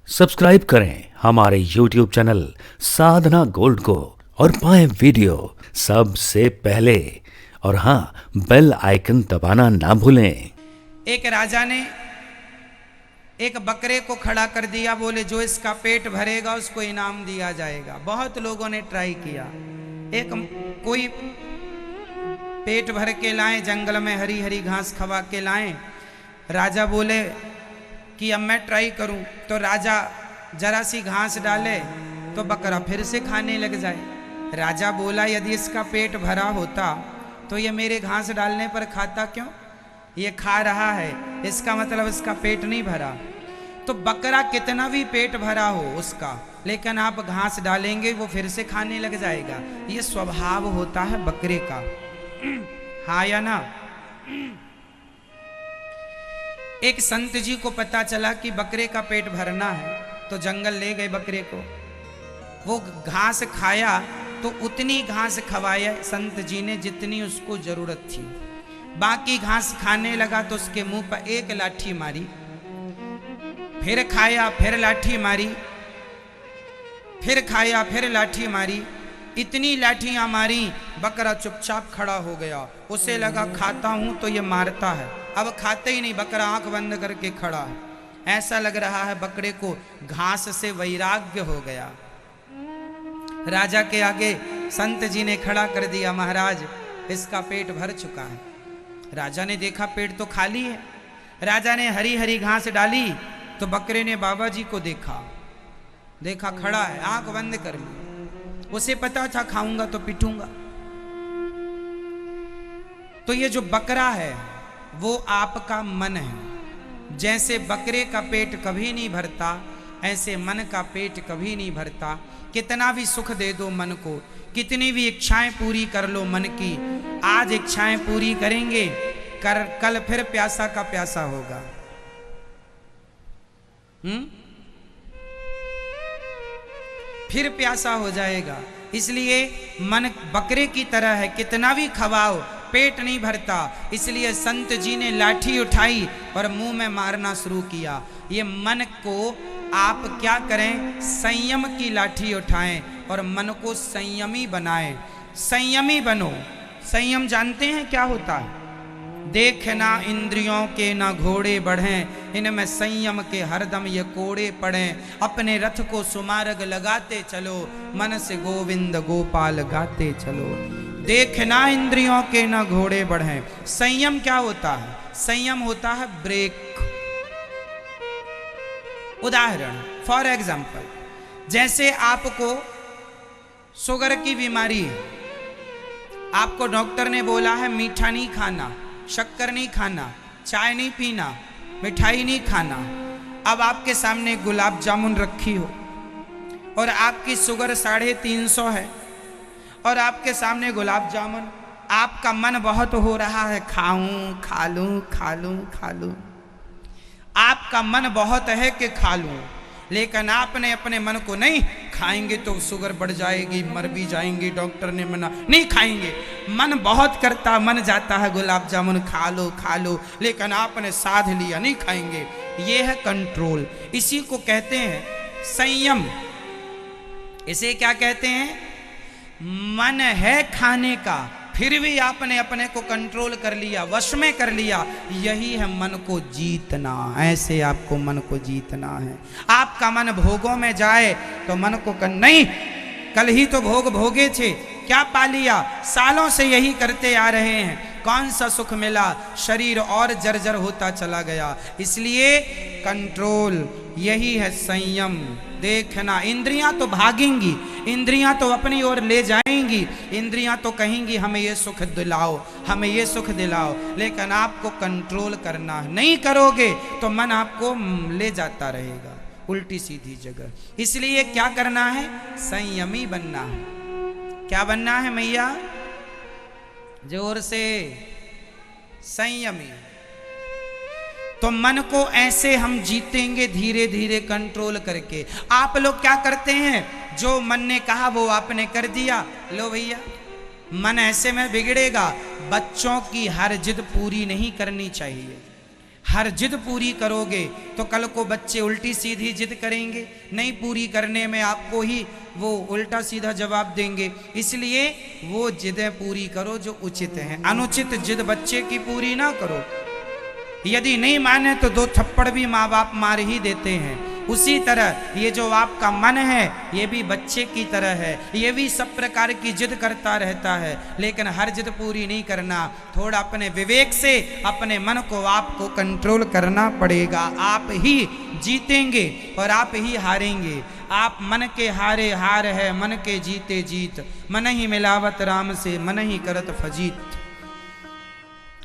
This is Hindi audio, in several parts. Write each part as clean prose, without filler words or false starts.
सब्सक्राइब करें हमारे YouTube चैनल साधना गोल्ड को और पाएं वीडियो सबसे पहले। और हाँ, बेल आइकन दबाना ना भूलें। एक राजा ने एक बकरे को खड़ा कर दिया, बोले जो इसका पेट भरेगा उसको इनाम दिया जाएगा। बहुत लोगों ने ट्राई किया, एक कोई पेट भर के लाए, जंगल में हरी हरी घास खवा के लाए। राजा बोले कि अब मैं ट्राई करूं, तो राजा जरा सी घास डाले तो बकरा फिर से खाने लग जाए। राजा बोला यदि इसका पेट भरा होता तो ये मेरे घास डालने पर खाता क्यों? ये खा रहा है, इसका मतलब इसका पेट नहीं भरा। तो बकरा कितना भी पेट भरा हो उसका, लेकिन आप घास डालेंगे वो फिर से खाने लग जाएगा। ये स्वभाव होता है बकरे का, हाँ या ना? एक संत जी को पता चला कि बकरे का पेट भरना है, तो जंगल ले गए बकरे को। वो घास खाया तो उतनी घास खवाया संत जी ने जितनी उसको जरूरत थी। बाकी घास खाने लगा तो उसके मुंह पर एक लाठी मारी, फिर खाया, फिर लाठी मारी, फिर खाया, फिर लाठी मारी। इतनी लाठियां मारी, बकरा चुपचाप खड़ा हो गया। उसे लगा खाता हूं तो ये मारता है, अब खाते ही नहीं, बकरा आंख बंद करके खड़ा है। ऐसा लग रहा है बकरे को घास से वैराग्य हो गया। राजा के आगे संत जी ने खड़ा कर दिया, महाराज इसका पेट भर चुका है। राजा ने देखा पेट तो खाली है। राजा ने हरी हरी घास डाली तो बकरे ने बाबा जी को देखा खड़ा है, आंख बंद कर ली। उसे पता था खाऊंगा तो पिटूंगा। तो ये जो बकरा है वो आपका मन है। जैसे बकरे का पेट कभी नहीं भरता, ऐसे मन का पेट कभी नहीं भरता। कितना भी सुख दे दो मन को, कितनी भी इच्छाएं पूरी कर लो मन की, आज इच्छाएं पूरी करेंगे, कल फिर प्यासा का प्यासा होगा। फिर प्यासा हो जाएगा। इसलिए मन बकरे की तरह है, कितना भी खवाओ पेट नहीं भरता। इसलिए संत जी ने लाठी उठाई और मुंह में मारना शुरू किया। ये मन को आप क्या करें, संयम की लाठी उठाएं और मन को संयमी बनाएं। संयमी बनो। संयम जानते हैं क्या होता है? देखना इंद्रियों के ना घोड़े बढ़ें, इनमें संयम के हरदम ये कोड़े पड़ें। अपने रथ को सुमार्ग लगाते चलो, मन से गोविंद गोपाल गाते चलो। देखना इंद्रियों के ना घोड़े बढ़ें। संयम क्या होता है? संयम होता है ब्रेक। उदाहरण, फॉर एग्जाम्पल, जैसे आपको शुगर की बीमारी है, आपको डॉक्टर ने बोला है मीठा नहीं खाना, शक्कर नहीं खाना, चाय नहीं पीना, मिठाई नहीं खाना। अब आपके सामने गुलाब जामुन रखी हो और आपकी शुगर 350 है और आपके सामने गुलाब जामुन, आपका मन बहुत हो रहा है खाऊं, खा लूं, खा लूं, खा लूं। आपका मन बहुत है कि खा लूं, लेकिन आपने अपने मन को नहीं, खाएंगे तो शुगर बढ़ जाएगी, मर भी जाएंगे, डॉक्टर ने मना, नहीं खाएंगे। मन बहुत करता, मन जाता है गुलाब जामुन खा लो, खा लो, लेकिन आपने साध लिया नहीं खाएंगे। ये है कंट्रोल। इसी को कहते हैं संयम। इसे क्या कहते हैं? मन है खाने का, फिर भी आपने अपने को कंट्रोल कर लिया, वश में कर लिया। यही है मन को जीतना। ऐसे आपको मन को जीतना है। आपका मन भोगों में जाए तो मन को नहीं, कल ही तो भोग भोगे थे, क्या पा लिया? सालों से यही करते आ रहे हैं, कौन सा सुख मिला? शरीर और जर्जर होता चला गया। इसलिए कंट्रोल, यही है संयम। देखना, इंद्रियां तो भागेंगी, इंद्रियां तो अपनी ओर ले जाएंगी, इंद्रियां तो कहेंगी हमें ये सुख दिलाओ, हमें ये सुख दिलाओ, लेकिन आपको कंट्रोल करना है। नहीं करोगे तो मन आपको ले जाता रहेगा उल्टी सीधी जगह। इसलिए क्या करना है? संयमी बनना है। क्या बनना है मैया? जोर से, संयमी। तो मन को ऐसे हम जीतेंगे धीरे धीरे कंट्रोल करके। आप लोग क्या करते हैं? जो मन ने कहा वो आपने कर दिया, लो भैया मन ऐसे में बिगड़ेगा। बच्चों की हर जिद पूरी नहीं करनी चाहिए। हर जिद पूरी करोगे तो कल को बच्चे उल्टी सीधी जिद करेंगे, नहीं पूरी करने में आपको ही वो उल्टा सीधा जवाब देंगे। इसलिए वो जिदें पूरी करो जो उचित हैं, अनुचित जिद बच्चे की पूरी ना करो। यदि नहीं माने तो 2 थप्पड़ भी माँ बाप मार ही देते हैं। उसी तरह ये जो आपका मन है ये भी बच्चे की तरह है, ये भी सब प्रकार की जिद करता रहता है, लेकिन हर जिद पूरी नहीं करना। थोड़ा अपने विवेक से अपने मन को आपको कंट्रोल करना पड़ेगा। आप ही जीतेंगे और आप ही हारेंगे। आप मन के हारे हार है, मन के जीते जीत। मन ही मिलावत राम से, मन ही करत फजीत।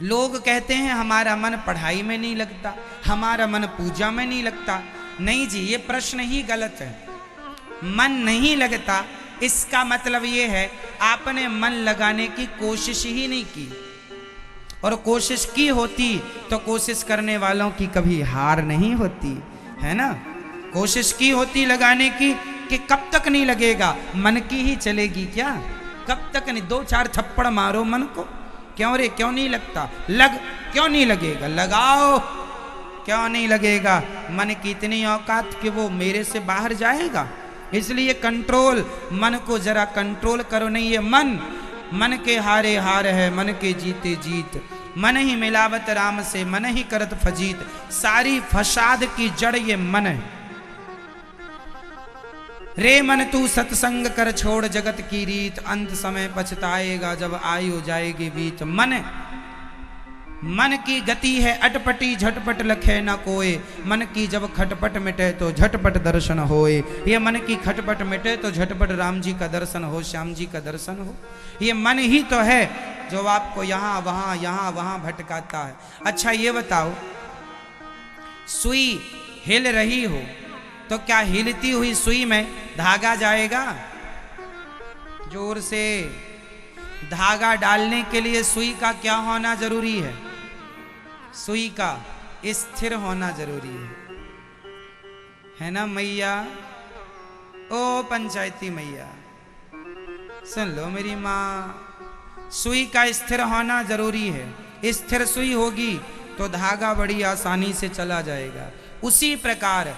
लोग कहते हैं हमारा मन पढ़ाई में नहीं लगता, हमारा मन पूजा में नहीं लगता। नहीं जी, ये प्रश्न ही गलत है। मन नहीं लगता इसका मतलब ये है आपने मन लगाने की कोशिश ही नहीं की, और कोशिश की होती तो कोशिश करने वालों की कभी हार नहीं होती, है ना। कोशिश की होती लगाने की कि कब तक नहीं लगेगा, मन की ही चलेगी क्या, कब तक नहीं। 2-4 थप्पड़ मारो मन को, क्यों रे क्यों नहीं लगता, क्यों नहीं लगेगा, लगाओ, क्यों नहीं लगेगा। मन की इतनी औकात कि वो मेरे से बाहर जाएगा। इसलिए कंट्रोल, मन को जरा कंट्रोल करो। नहीं, ये मन के हारे हार है, मन के जीते जीत। मन ही मिलावत राम से, मन ही करत फजीत। सारी फसाद की जड़ ये मन है। रे मन तू सत्संग कर छोड़ जगत की रीत, अंत समय पछताएगा जब आयु जाएगी बीत। मन की गति है अटपटी, झटपट लखे न कोय। मन की जब खटपट मिटे तो झटपट दर्शन होए। ये मन की खटपट मिटे तो झटपट राम जी का दर्शन हो, श्याम जी का दर्शन हो। ये मन ही तो है जो आपको यहाँ वहाँ भटकाता है। अच्छा ये बताओ, सुई हिल रही हो तो क्या हिलती हुई सुई में धागा जाएगा? जोर से। धागा डालने के लिए सुई का क्या होना जरूरी है? सुई का स्थिर होना जरूरी है ना मैया? ओ पंचायती मैया सुन लो मेरी माँ, सुई का स्थिर होना जरूरी है। स्थिर सुई होगी तो धागा बड़ी आसानी से चला जाएगा। उसी प्रकार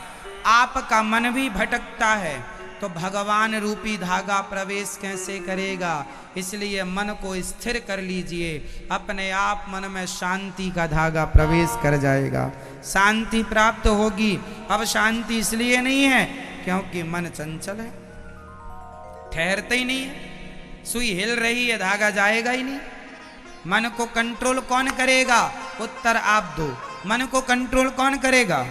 आपका मन भी भटकता है तो भगवान रूपी धागा प्रवेश कैसे करेगा? इसलिए मन को स्थिर कर लीजिए, अपने आप मन में शांति का धागा प्रवेश कर जाएगा, शांति प्राप्त होगी। अब शांति इसलिए नहीं है क्योंकि मन चंचल है, ठहरता ही नहीं है। सुई हिल रही है, धागा जाएगा ही नहीं। मन को कंट्रोल कौन करेगा? उत्तर आप दो। मन को कंट्रोल कौन करेगा?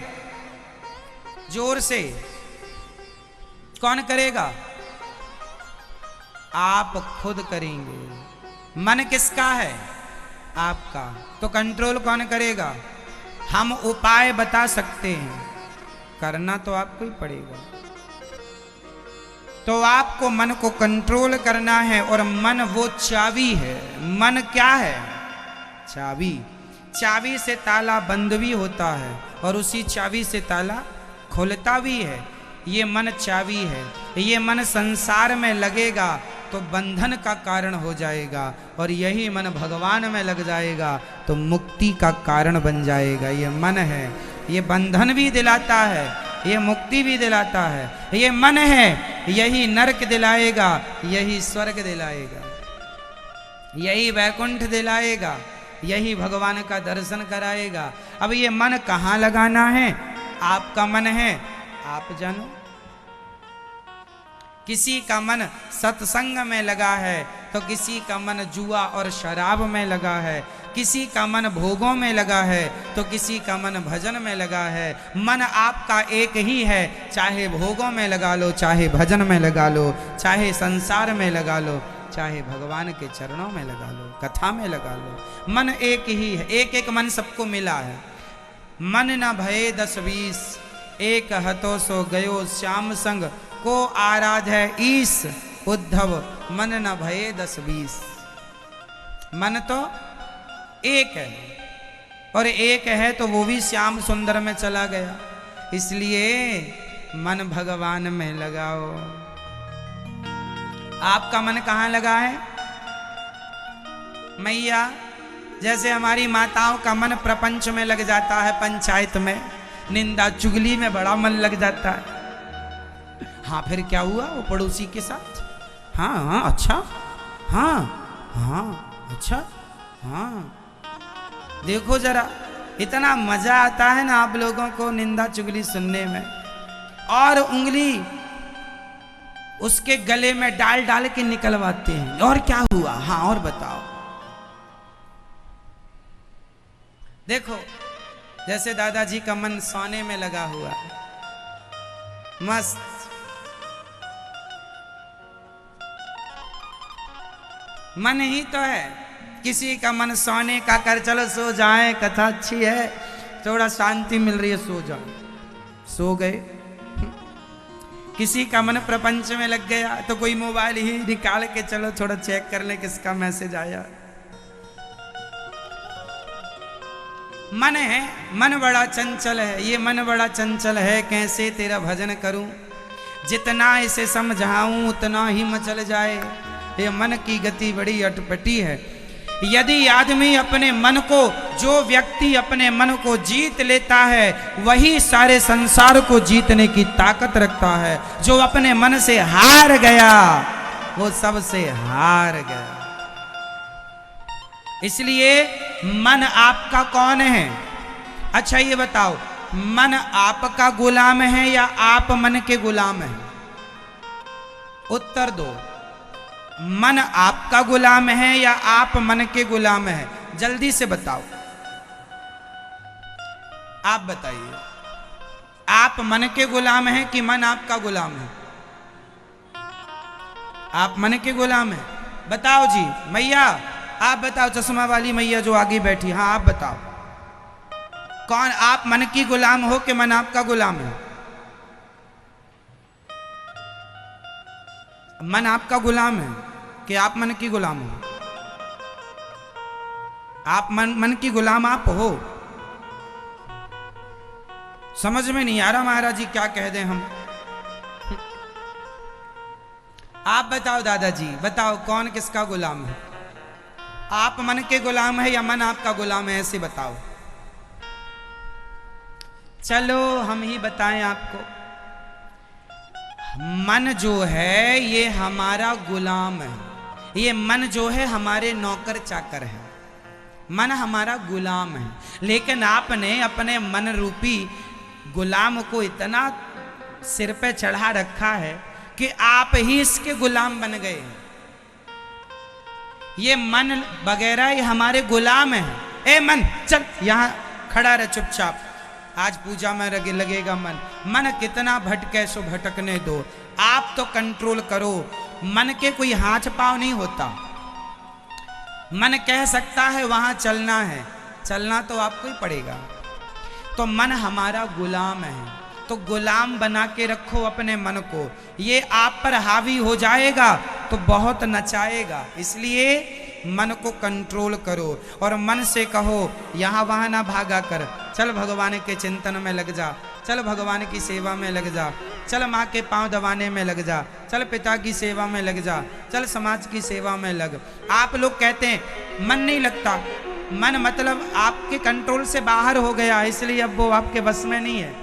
जोर से कौन करेगा? आप खुद करेंगे। मन किसका है? आपका। तो कंट्रोल कौन करेगा? हम उपाय बता सकते हैं, करना तो आपको ही पड़ेगा। तो आपको मन को कंट्रोल करना है, और मन वो चाबी है। मन क्या है? चाबी। चाबी से ताला बंद भी होता है और उसी चाबी से ताला खुलता भी है। ये मन चाबी है। ये मन संसार में लगेगा तो बंधन का कारण हो जाएगा, और यही मन भगवान में लग जाएगा तो मुक्ति का कारण बन जाएगा। ये मन है, ये बंधन भी दिलाता है, ये मुक्ति भी दिलाता है। ये मन है, यही नरक दिलाएगा, यही स्वर्ग दिलाएगा, यही वैकुंठ दिलाएगा, यही भगवान का दर्शन कराएगा। अब ये मन कहाँ लगाना है? आपका मन है, आप जानो। किसी का मन सत्संग में लगा है तो किसी का मन जुआ और शराब में लगा है, किसी का मन भोगों में लगा है तो किसी का मन भजन में लगा है। मन आपका एक ही है, चाहे भोगों में लगा लो, चाहे भजन में लगा लो, चाहे संसार में लगा लो, चाहे भगवान के चरणों में लगा लो, कथा में लगा लो। मन एक ही है, एक एक मन सबको मिला है। मन न भये 10-20, एक हतो सो गयो श्याम संग, को आराध है ईस उद्धव, मन न भये 10-20। मन तो एक है, और एक है तो वो भी श्याम सुंदर में चला गया। इसलिए मन भगवान में लगाओ। आपका मन कहाँ लगा है? मैया जैसे हमारी माताओं का मन प्रपंच में लग जाता है, पंचायत में निंदा चुगली में बड़ा मन लग जाता है। हाँ फिर क्या हुआ वो पड़ोसी के साथ? हाँ हाँ अच्छा, हाँ हाँ अच्छा, हाँ देखो जरा, इतना मजा आता है ना आप लोगों को निंदा चुगली सुनने में। और उंगली उसके गले में डाल डाल के निकलवाते हैं। और क्या हुआ? हाँ और बताओ। देखो जैसे दादाजी का मन सोने में लगा हुआ है, मस्त, मन ही तो है। किसी का मन सोने का कर, चलो सो जाए, कथा अच्छी है, थोड़ा शांति मिल रही है, सो जाओ, सो गए। किसी का मन प्रपंच में लग गया तो कोई मोबाइल ही निकाल के चलो थोड़ा चेक कर ले किसका मैसेज आया। मन है, मन बड़ा चंचल है, ये मन बड़ा चंचल है, कैसे तेरा भजन करूं, जितना इसे समझाऊं उतना ही मचल जाए। ये मन की गति बड़ी अटपटी है। यदि आदमी अपने मन को, जो व्यक्ति अपने मन को जीत लेता है वही सारे संसार को जीतने की ताकत रखता है। जो अपने मन से हार गया वो सबसे हार गया। इसलिए मन आपका कौन है? अच्छा ये बताओ, मन आपका गुलाम है या आप मन के गुलाम हैं? उत्तर दो। मन आपका गुलाम है या आप मन के गुलाम हैं? जल्दी से बताओ, आप बताइए। आप मन के गुलाम हैं कि मन आपका गुलाम है? आप मन के गुलाम हैं। बताओ जी, मैया आप बताओ, चश्मा वाली मैया जो आगे बैठी, हाँ आप बताओ, कौन आप मन की गुलाम हो कि मन आपका गुलाम है? मन आपका गुलाम है कि आप मन की गुलाम हो? आप मन की गुलाम आप हो? समझ में नहीं आ रहा महाराज जी क्या कह दें हम। आप बताओ दादाजी, बताओ कौन किसका गुलाम है? आप मन के गुलाम है या मन आपका गुलाम है? ऐसे बताओ। चलो हम ही बताएं आपको। मन जो है ये हमारा गुलाम है। ये मन जो है हमारे नौकर चाकर है। मन हमारा गुलाम है। लेकिन आपने अपने मन रूपी गुलाम को इतना सिर पे चढ़ा रखा है कि आप ही इसके गुलाम बन गए। ये मन वगैरह ये हमारे गुलाम है। ए मन चल यहाँ खड़ा रह चुपचाप, आज पूजा में लगेगा मन। मन कितना भटके सो भटकने दो, आप तो कंट्रोल करो। मन के कोई हाथ पांव नहीं होता। मन कह सकता है वहां चलना है, चलना तो आपको ही पड़ेगा। तो मन हमारा गुलाम है, तो गुलाम बना के रखो अपने मन को। ये आप पर हावी हो जाएगा तो बहुत नचाएगा। इसलिए मन को कंट्रोल करो और मन से कहो यहाँ वहाँ ना भागा कर, चल भगवान के चिंतन में लग जा, चल भगवान की सेवा में लग जा, चल माँ के पांव दबाने में लग जा, चल पिता की सेवा में लग जा, चल समाज की सेवा में लग। आप लोग कहते हैं मन नहीं लगता, मन मतलब आपके कंट्रोल से बाहर हो गया, इसलिए अब वो आपके बस में नहीं है।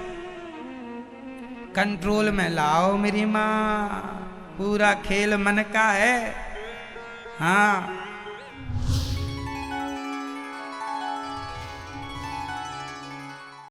कंट्रोल में लाओ मेरी माँ, पूरा खेल मन का है। हाँ